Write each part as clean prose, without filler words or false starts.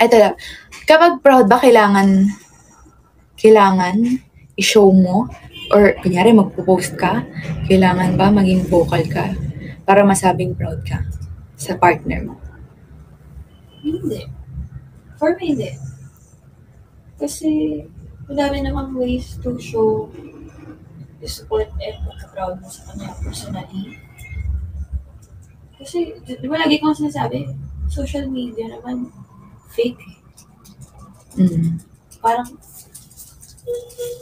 Ito lang, kapag proud ba kailangan i-show mo? Or kunyari magpo-post ka, kailangan ba maging vocal ka para masabing proud ka sa partner mo? Hindi. For me, hindi. Kasi, madami namang ways to show the support and pagka-proud mo sa kanya personally. Kasi, di ba lagi kong sinasabi, social media naman, fake. Parang,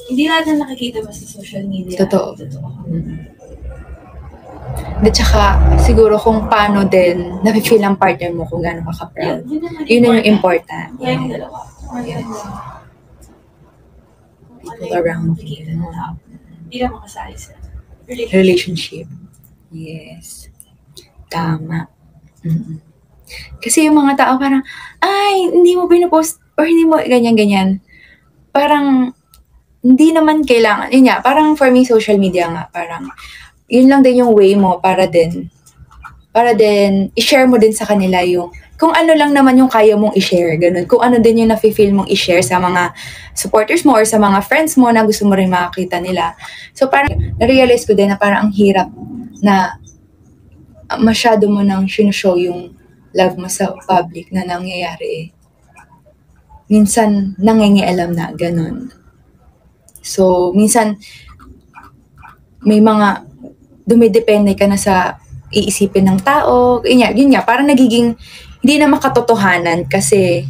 hindi lahat na nakikita mo sa social media. Totoo. At saka, siguro kung paano din nafe-feel ang partner mo kung gaano ka ka-proud. Yun na yung important. Kaya yung dalawa. People around you. Hindi na makasali sa Relationship. Yes. Tama. Kasi yung mga tao parang, ay, hindi mo pinapost or hindi mo ganyan-ganyan. Parang, hindi naman kailangan. Yun nga, parang for me, social media nga, parang, yun lang din yung way mo para din i-share mo din sa kanila yung, kung ano lang naman yung kaya mong i-share, ganun. Kung ano din yung nafe-feel mong i-share sa mga supporters mo or sa mga friends mo na gusto mo rin makakita nila. So parang, na-realize ko din na parang ang hirap na masyado mo nang show yung love mo sa public na nangyayari. Minsan, nangingialam na, ganun. So, minsan, may mga dumidepende ka na sa iisipin ng tao. Yun nga, parang nagiging hindi na makatotohanan kasi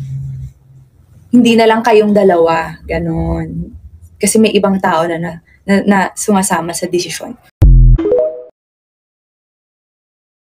hindi na lang kayong dalawa, ganun. Kasi may ibang tao na sumasama sa desisyon.